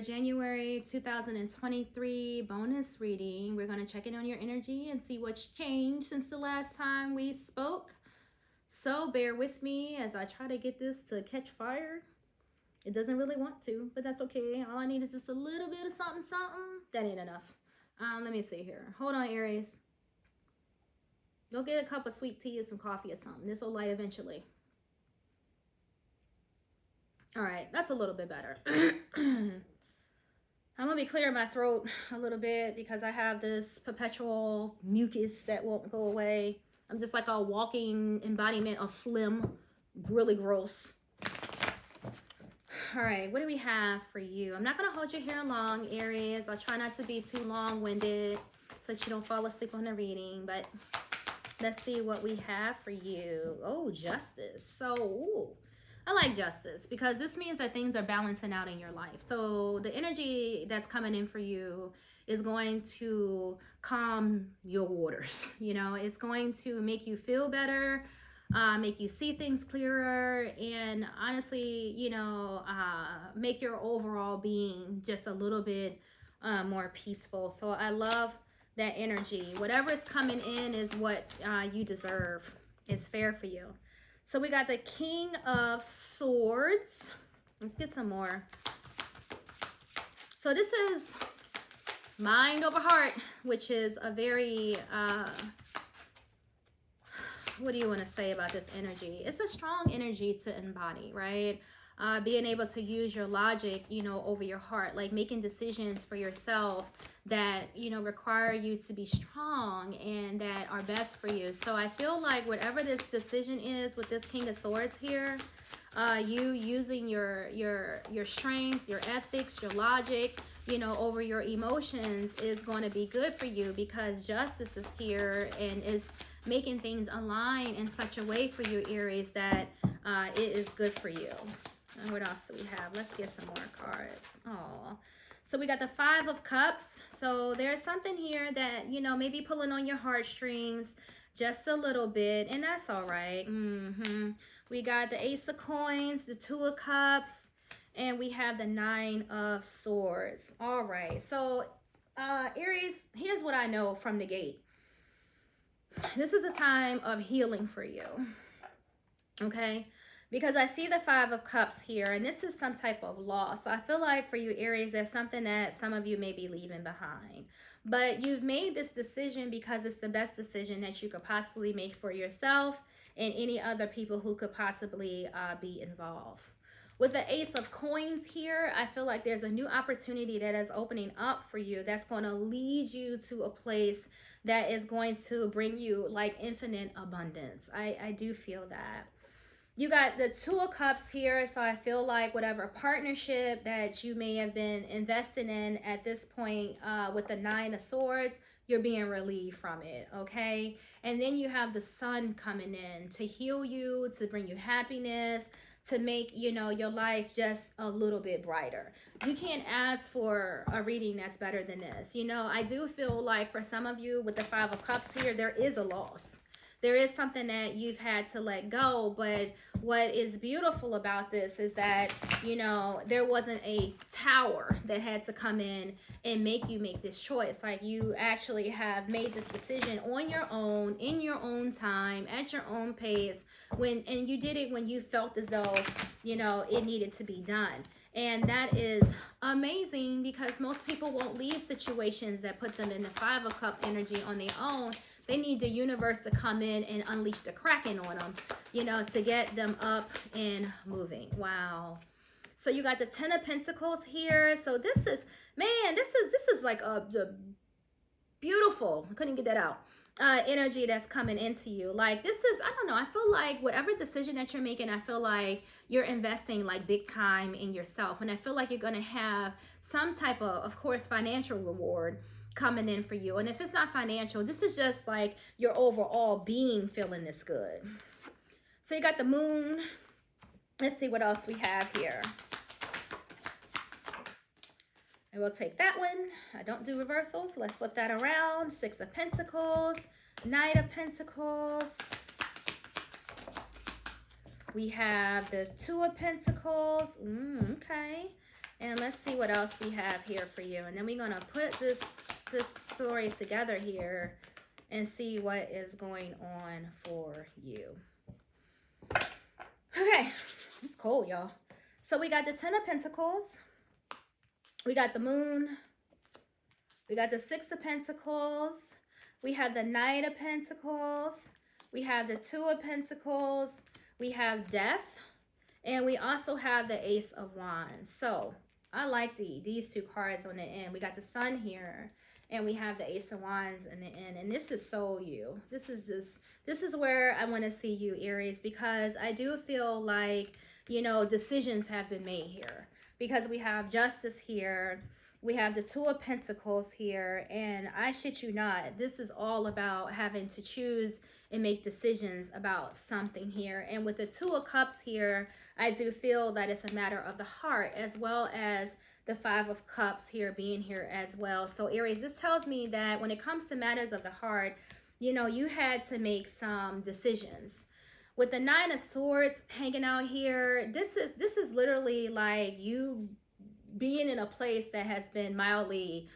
January 2023 bonus reading. We're going to check in on your energy and see what's changed since the last time we spoke. So bear with me as I try to get this to catch fire. It doesn't really want to, but that's okay. All I need is just a little bit of something. That ain't enough. Let me see here. Hold on, Aries. Go get a cup of sweet tea or some coffee or something. This will light eventually. All right, that's a little bit better. I'm gonna be clearing my throat a little bit because I have this perpetual mucus that won't go away. I'm just like a walking embodiment of phlegm. Really gross. All right, what do we have for you? I'm not gonna hold you here long, Aries. I'll try not to be too long-winded so that you don't fall asleep on the reading, but let's see what we have for you. Oh, justice. So, ooh. I like justice because this means that things are balancing out in your life. So the energy that's coming in for you is going to calm your waters. You know, it's going to make you feel better, make you see things clearer, and honestly, you know, make your overall being just a little bit more peaceful. So I love that energy. Whatever is coming in is what you deserve. It's fair for you. So we got the King of Swords. Let's get some more. So this is mind over heart, which is a very, what do you want to say about this energy? It's a strong energy to embody, right? Being able to use your logic, you know, over your heart, like making decisions for yourself that, you know, require you to be strong and that are best for you. So I feel like whatever this decision is with this King of Swords here, you using your strength, your ethics, your logic, you know, over your emotions is going to be good for you because justice is here and is making things align in such a way for you, Aries, that it is good for you. And what else do we have? Let's get some more cards. Oh, so we got the Five of Cups. So there's something here that, you know, maybe pulling on your heartstrings just a little bit, and that's all right. We got the Ace of Coins, the Two of Cups, and we have the Nine of Swords. All right. So, Aries, here's what I know from the gate. This is a time of healing for you. Okay? Because I see the Five of Cups here, and this is some type of loss. So I feel like for you, Aries, there's something that some of you may be leaving behind. But you've made this decision because it's the best decision that you could possibly make for yourself and any other people who could possibly be involved. With the Ace of Coins here, I feel like there's a new opportunity that is opening up for you that's going to lead you to a place that is going to bring you like infinite abundance. I do feel that. You got the Two of Cups here, so I feel like whatever partnership that you may have been investing in at this point with the Nine of Swords, you're being relieved from it, okay? And then you have the Sun coming in to heal you, to bring you happiness, to make, you know, your life just a little bit brighter. You can't ask for a reading that's better than this. You know, I do feel like for some of you with the Five of Cups here, there is a loss. There is something that you've had to let go, but what is beautiful about this is that, you know, there wasn't a tower that had to come in and make you make this choice. Like you actually have made this decision on your own, in your own time, at your own pace, and you did it when you felt as though, you know, it needed to be done. And that is amazing because most people won't leave situations that put them in the Five of Cup energy on their own. They need the universe to come in and unleash the Kraken on them, you know, to get them up and moving. Wow. So you got the Ten of Pentacles here. So this is, man, this is like the beautiful, I couldn't get that out, energy that's coming into you. Like this is, I don't know, I feel like whatever decision that you're making, I feel like you're investing like big time in yourself. And I feel like you're going to have some type of course, financial reward coming in for you. And if it's not financial, this is just like your overall being feeling this good. So you got the Moon. Let's see what else we have here. And we'll take that one. I don't do reversals. So let's flip that around. Six of Pentacles, Knight of Pentacles. We have the Two of Pentacles. Okay. And let's see what else we have here for you. And then we're going to put this story together here and see what is going on for you. Okay, it's cold, y'all. So we got the 10 of Pentacles. We got the Moon. We got the 6 of Pentacles. We have the Knight of Pentacles. We have the 2 of Pentacles. We have Death. And we also have the Ace of Wands. So I like these two cards on the end. We got the Sun here. And we have the Ace of Wands in the end. And this is so you. This is where I want to see you, Aries. Because I do feel like, you know, decisions have been made here. Because we have Justice here. We have the 2 of Pentacles here. And I shit you not, this is all about having to choose and make decisions about something here. And with the 2 of Cups here, I do feel that it's a matter of the heart, as well as the 5 of Cups here being here as well. So Aries, this tells me that when it comes to matters of the heart, you know, you had to make some decisions. With the 9 of Swords hanging out here, this is literally like you being in a place that has been mildly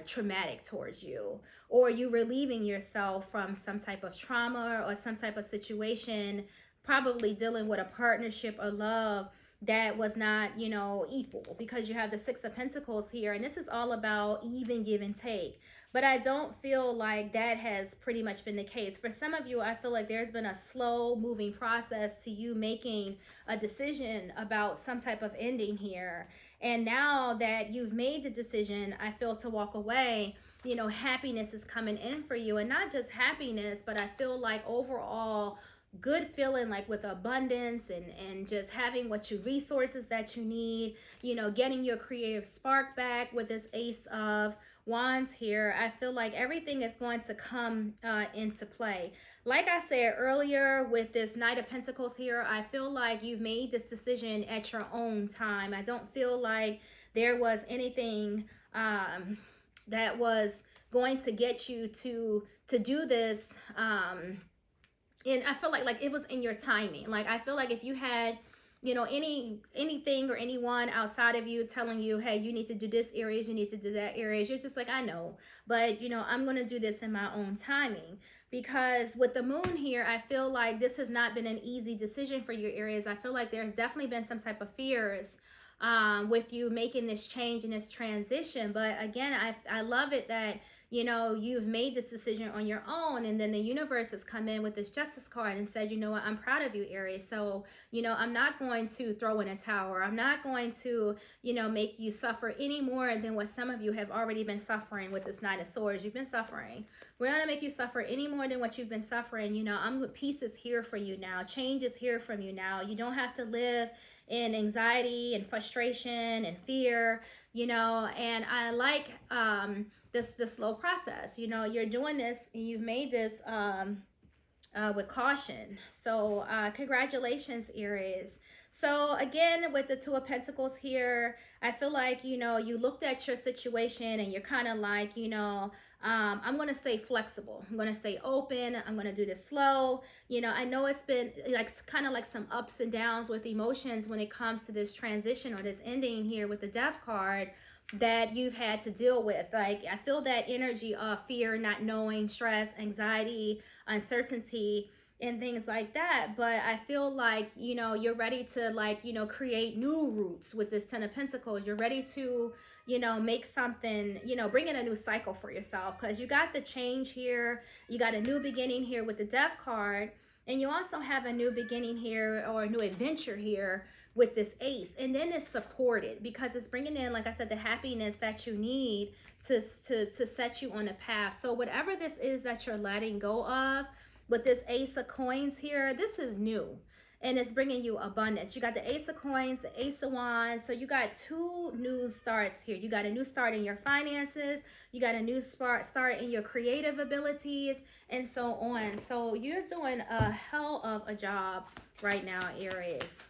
traumatic towards you, or you relieving yourself from some type of trauma or some type of situation, probably dealing with a partnership or love that was not, you know, equal, because you have the 6 of Pentacles here, and this is all about even give and take. But I don't feel like that has pretty much been the case. For some of you, I feel like there's been a slow moving process to you making a decision about some type of ending here. And now that you've made the decision, I feel, to walk away, you know, happiness is coming in for you. And not just happiness, but I feel like overall good feeling, like with abundance and just having what you resources that you need, you know, getting your creative spark back with this Ace of Wands here. I feel like everything is going to come into play. Like I said earlier, with this Knight of Pentacles here, I feel like you've made this decision at your own time. I don't feel like there was anything that was going to get you to do this. And I feel like it was in your timing. Like, I feel like if you had, you know, anything or anyone outside of you telling you, hey, you need to do this, Aries, you need to do that, Aries, you're just like, I know, but, you know, I'm going to do this in my own timing. Because with the Moon here, I feel like this has not been an easy decision for you, Aries. I feel like there's definitely been some type of fears with you making this change and this transition. But again, I love it that, you know, you've made this decision on your own, and then the universe has come in with this Justice card and said, you know what, I'm proud of you, Aries. So, you know, I'm not going to throw in a towel. I'm not going to, you know, make you suffer any more than what some of you have already been suffering with this Knight of Swords. You've been suffering. We're not going to make you suffer any more than what you've been suffering. You know, peace is here for you now. Change is here from you now. You don't have to live in anxiety and frustration and fear, you know. And I like this slow process. You know, you're doing this and you've made this with caution. So congratulations, Aries. So again, with the 2 of Pentacles here, I feel like, you know, you looked at your situation and you're kind of like, you know, I'm going to stay flexible. I'm going to stay open. I'm going to do this slow. You know, I know it's been like kind of like some ups and downs with emotions when it comes to this transition or this ending here with the Death card that you've had to deal with. Like, I feel that energy of fear, not knowing, stress, anxiety, uncertainty, and things like that. But I feel like, you know, you're ready to, like, you know, create new roots with this 10 of Pentacles. You're ready to, you know, make something, you know, bring in a new cycle for yourself, because you got the change here. You got a new beginning here with the Death card. And you also have a new beginning here, or a new adventure here with this Ace. And then it's supported because it's bringing in, like I said, the happiness that you need to set you on a path. So whatever this is that you're letting go of with this Ace of Coins here, this is new. And it's bringing you abundance. You got the Ace of Coins, the Ace of Wands. So you got 2 new starts here. You got a new start in your finances. You got a new start in your creative abilities, and so on. So you're doing a hell of a job right now, Aries.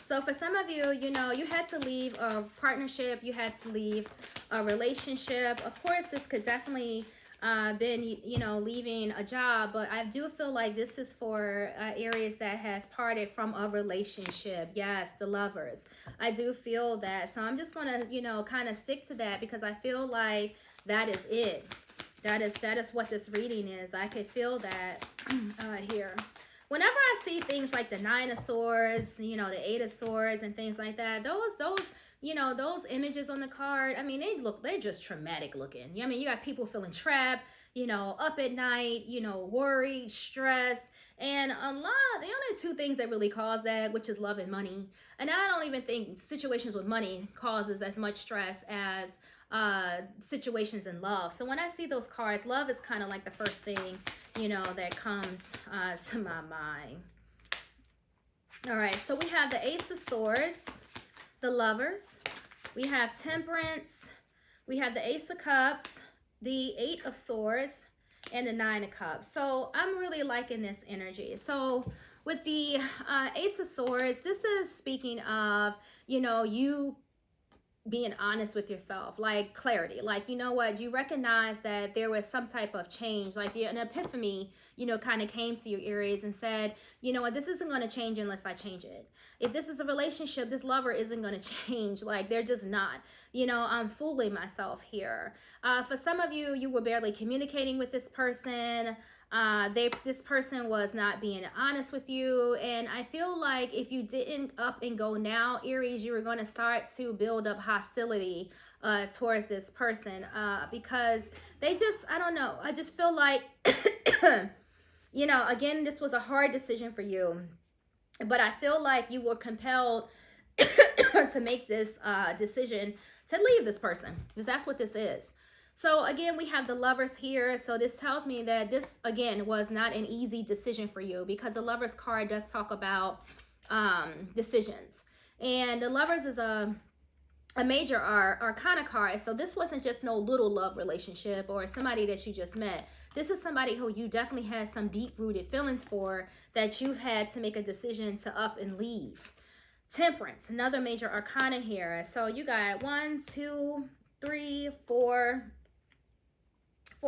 So for some of you, you know, you had to leave a partnership. You had to leave a relationship. Of course, this could definitely been, you know, leaving a job, but I do feel like this is for Aries that has parted from a relationship. Yes, the lovers. I do feel that. So I'm just going to, you know, kind of stick to that because I feel like that is it. That is what this reading is. I could feel that here. Whenever I see things like the Nine of Swords, you know, the Eight of Swords and things like that, those you know, those images on the card, I mean, they're just traumatic looking. I mean, you got people feeling trapped, you know, up at night, you know, worried, stressed, and the only two things that really cause that, which is love and money. And I don't even think situations with money causes as much stress as situations in love. So when I see those cards, love is kind of like the first thing, you know, that comes to my mind. All right, so we have the Ace of Swords, the Lovers, we have Temperance, we have the Ace of Cups, the Eight of Swords, and the Nine of Cups. So I'm really liking this energy. So with the Ace of Swords, this is speaking of, you know, you being honest with yourself, like clarity, like, you know what, you recognize that there was some type of change, like an epiphany, you know, kind of came to your Aries and said, you know what, this isn't going to change unless I change it. If this is a relationship, this lover isn't going to change. Like, they're just not, you know, I'm fooling myself here. For some of you, you were barely communicating with this person. This person was not being honest with you, and I feel like if you didn't up and go now, Aries, you were going to start to build up hostility towards this person because they just, I don't know, I just feel like you know, again, this was a hard decision for you, but I feel like you were compelled to make this decision to leave this person, because that's what this is. So again, we have the Lovers here. So this tells me that this, again, was not an easy decision for you, because the Lovers card does talk about decisions. And the Lovers is a major arcana card. So this wasn't just no little love relationship or somebody that you just met. This is somebody who you definitely had some deep-rooted feelings for, that you've had to make a decision to up and leave. Temperance, another major arcana here. So you got 1, 2, 3, 4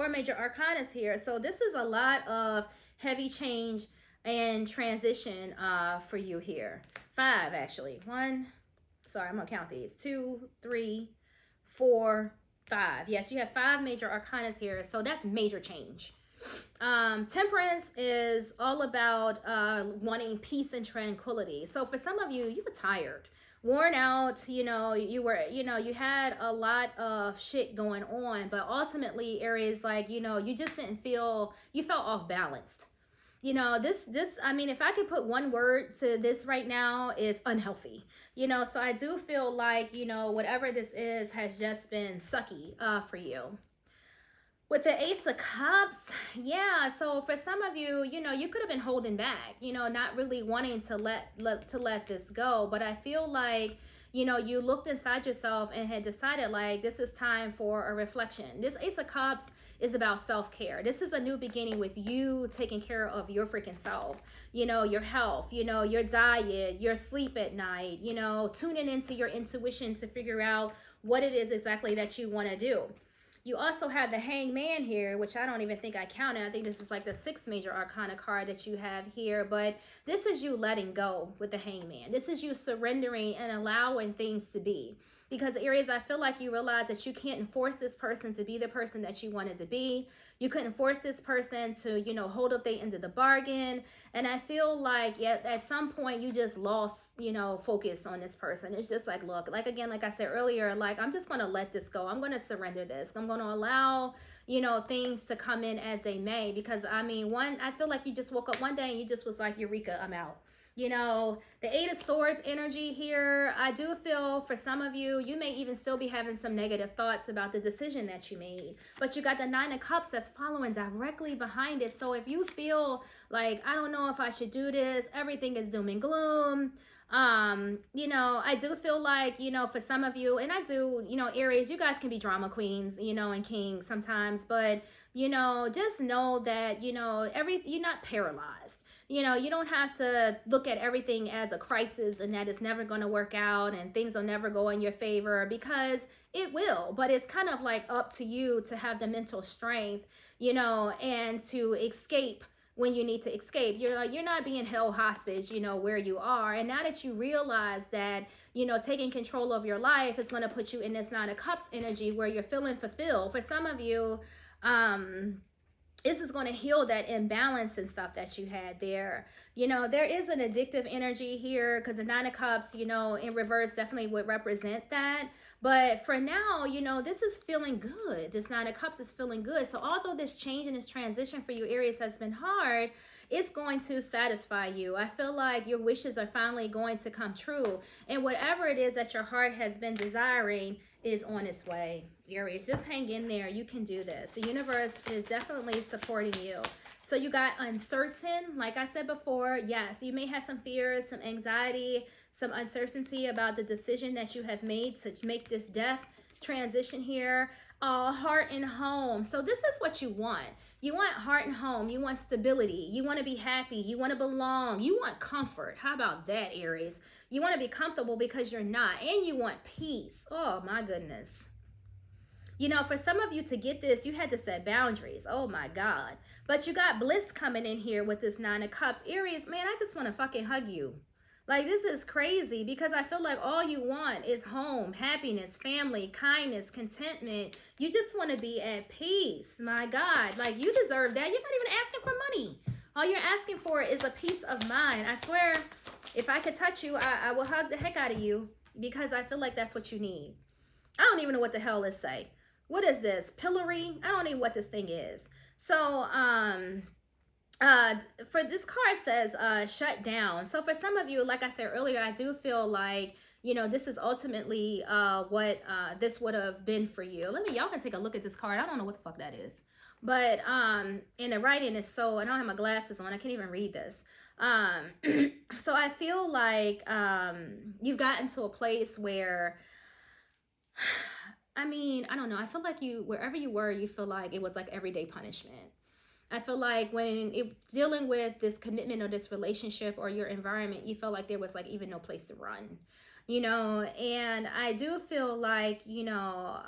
major arcanas here. So this is a lot of heavy change and transition for you here. 5, actually. 1, sorry, I'm gonna count these. 2, 3, 4, 5. Yes, you have 5 major arcanas here. So that's major change. Temperance is all about wanting peace and tranquility. So for some of you, you were tired, worn out, you know, you had a lot of shit going on, but ultimately, Aries, like, you know, you just didn't feel, you felt off balanced. You know, this, I mean, if I could put one word to this right now, is unhealthy. You know, so I do feel like, you know, whatever this is has just been sucky for you. With the Ace of Cups, yeah, so for some of you, you know, you could have been holding back, you know, not really wanting to let this go. But I feel like, you know, you looked inside yourself and had decided, like, this is time for a reflection. This Ace of Cups is about self-care. This is a new beginning with you taking care of your freaking self, you know, your health, you know, your diet, your sleep at night, you know, tuning into your intuition to figure out what it is exactly that you want to do. You also have the Hangman here, which I don't even think I counted. I think this is like the 6th major arcana card that you have here. But this is you letting go with the Hangman. This is you surrendering and allowing things to be. Because Aries, I feel like you realize that you can't force this person to be the person that you wanted to be. You couldn't force this person to, you know, hold up their end of the bargain. And I feel like, yeah, at some point you just lost, you know, focus on this person. It's just like, look, like, again, like I said earlier, like, I'm just going to let this go. I'm going to surrender this. I'm going to allow, you know, things to come in as they may. Because, I mean, I feel like you just woke up one day and you just was like, Eureka, I'm out. You know, the 8 of Swords energy here, I do feel for some of you, you may even still be having some negative thoughts about the decision that you made. But you got the 9 of Cups that's following directly behind it. So if you feel like, I don't know if I should do this, everything is doom and gloom, you know, I do feel like, you know, for some of you, and I do, you know, Aries, you guys can be drama queens, you know, and kings sometimes, but, you know, just know that, you know, you're not paralyzed. You know, you don't have to look at everything as a crisis and that it's never going to work out and things will never go in your favor, because it will. But it's kind of like up to you to have the mental strength, you know, and to escape when you need to escape. You're not being held hostage, you know, where you are. And now that you realize that, you know, taking control of your life is going to put you in this Nine of Cups energy where you're feeling fulfilled. For some of you, this is going to heal that imbalance and stuff that you had there. You know, there is an addictive energy here, because the Nine of Cups, you know, in reverse definitely would represent that. But for now, you know, this is feeling good. This Nine of Cups is feeling good. So although this change and this transition for you, Aries, has been hard, it's going to satisfy you. I feel like your wishes are finally going to come true. And whatever it is that your heart has been desiring is on its way. Aries, just hang in there. You can do this. The universe is definitely supporting you. So you got uncertain, like I said before. Yes, you may have some fears, some anxiety, some uncertainty about the decision that you have made to make this death transition here. Heart and home. So this is what you want. You want heart and home. You want stability. You want to be happy. You want to belong. You want comfort. How about that, Aries? You want to be comfortable because you're not. And you want peace. Oh, my goodness. You know, for some of you to get this, you had to set boundaries. Oh, my God. But you got bliss coming in here with this Nine of Cups. Aries, man, I just want to fucking hug you. Like, this is crazy, because I feel like all you want is home, happiness, family, kindness, contentment. You just want to be at peace. My God, like, you deserve that. You're not even asking for money. All you're asking for is a peace of mind. I swear, if I could touch you, I will hug the heck out of you, because I feel like that's what you need. I don't even know what the hell this say. What is this? Pillory? I don't even know what this thing is. So, for this card says shut down. So for some of you, like I said earlier, I do feel like, you know, this is ultimately what this would have been for you. Y'all can take a look at this card. I don't know what the fuck that is, but and the writing is so, I don't have my glasses on, I can't even read this. So I feel like you've gotten to a place where, I mean, I don't know, I feel like wherever you were, you feel like it was like everyday punishment. I feel like when dealing with this commitment or this relationship or your environment, you felt like there was like even no place to run, you know. And I do feel like, you know,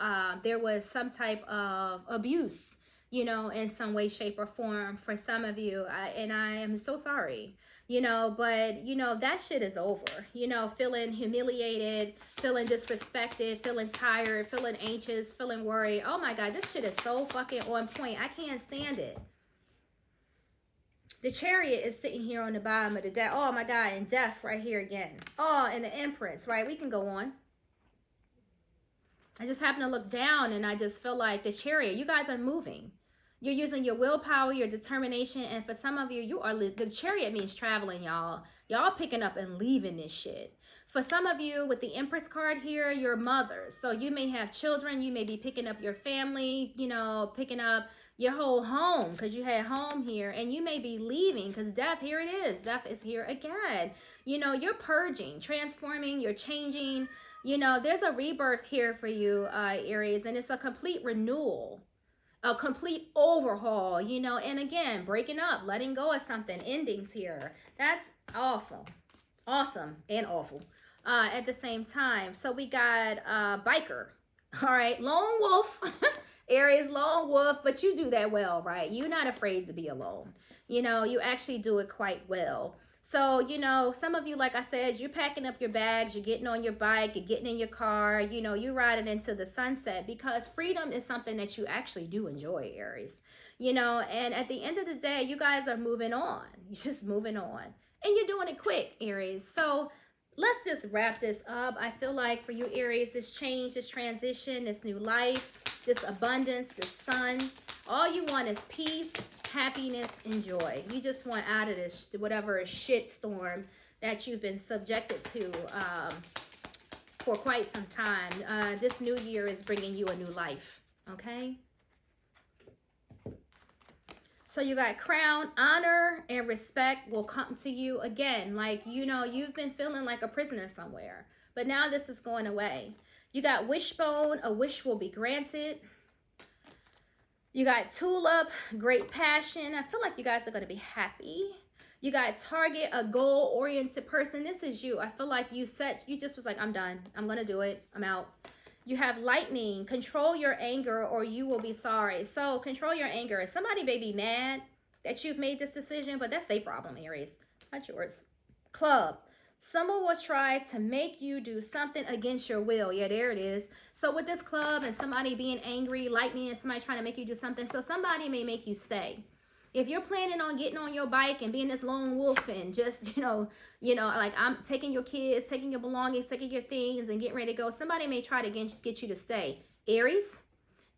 there was some type of abuse, you know, in some way, shape, or form for some of you. And I am so sorry, you know, but, you know, that shit is over, you know, feeling humiliated, feeling disrespected, feeling tired, feeling anxious, feeling worried. Oh my God, this shit is so fucking on point. I can't stand it. The Chariot is sitting here on the bottom of the deck. Oh my God, and Death right here again. Oh, and the Empress, right? We can go on. I just happen to look down and I just feel like the Chariot, you guys are moving. You're using your willpower, your determination, and for some of you, the Chariot means traveling, y'all. Y'all picking up and leaving this shit. For some of you, with the Empress card here, your mothers. So you may have children, you may be picking up your family, you know, picking up your whole home, because you had home here, and you may be leaving because Death, here it is. Death is here again. You know, you're purging, transforming, you're changing. You know, there's a rebirth here for you, Aries, and it's a complete renewal, a complete overhaul, you know. And again, breaking up, letting go of something, endings here. That's awful, awesome, and awful at the same time. So we got biker. All right, lone wolf. Aries, lone wolf, but you do that well, right? You're not afraid to be alone. You know, you actually do it quite well. So, you know, some of you, like I said, you're packing up your bags, you're getting on your bike, you're getting in your car, you know, you're riding into the sunset, because freedom is something that you actually do enjoy, Aries. You know, and at the end of the day, you guys are moving on. You're just moving on. And you're doing it quick, Aries. So let's just wrap this up. I feel like for you, Aries, this change, this transition, this new life, this abundance, this sun, all you want is peace, happiness, and joy. You just want out of this whatever shit storm that you've been subjected to for quite some time. This new year is bringing you a new life, okay? So you got crown, honor, and respect will come to you again. Like, you know, you've been feeling like a prisoner somewhere, but now this is going away. You got wishbone, a wish will be granted. You got tulip, great passion. I feel like you guys are going to be happy. You got target, a goal-oriented person. This is you. I feel like you just was like, I'm done. I'm going to do it. I'm out. You have lightning. Control your anger or you will be sorry. So control your anger. Somebody may be mad that you've made this decision, but that's their problem, Aries. Not yours. Club. Someone will try to make you do something against your will. Yeah, there it is. So with this club and somebody being angry, lightning, and somebody trying to make you do something, so somebody may make you stay. If you're planning on getting on your bike and being this lone wolf and just, like I'm taking your kids, taking your belongings, taking your things and getting ready to go, somebody may try to get you to stay. Aries,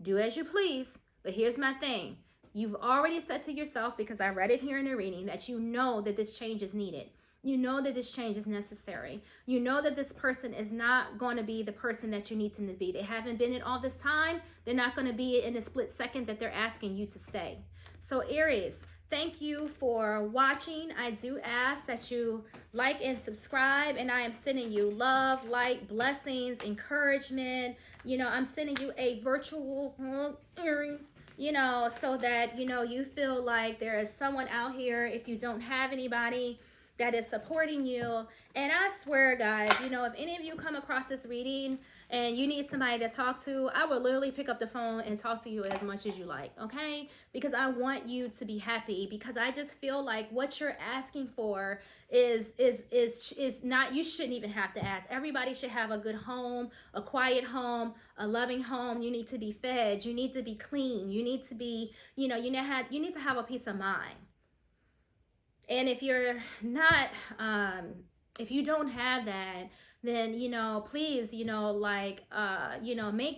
do as you please. But here's my thing. You've already said to yourself, because I read it here in the reading, that you know that this change is needed. You know that this change is necessary. You know that this person is not going to be the person that you need them to be. They haven't been it all this time. They're not going to be it in a split second that they're asking you to stay. So Aries, thank you for watching. I do ask that you like and subscribe, and I am sending you love, light, blessings, encouragement. I'm sending you a virtual Aries, so that, you feel like there is someone out here if you don't have anybody that is supporting you. And I swear, guys, if any of you come across this reading and you need somebody to talk to, I will literally pick up the phone and talk to you as much as you like, okay? Because I want you to be happy, because I just feel like what you're asking for is not, you shouldn't even have to ask. Everybody should have a good home, a quiet home, a loving home. You need to be fed, you need to be clean, you need to be, you need to have a peace of mind. And if you're not, if you don't have that, then, please, make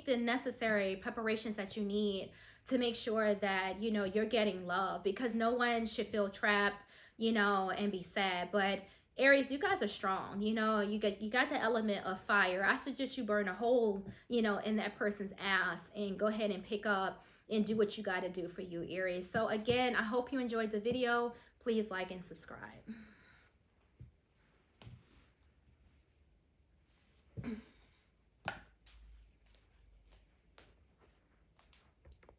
the necessary preparations that you need to make sure that, you're getting love, because no one should feel trapped, and be sad. But Aries, you guys are strong. You got the element of fire. I suggest you burn a hole, in that person's ass and go ahead and pick up and do what you got to do for you, Aries. So again, I hope you enjoyed the video. Please like and subscribe.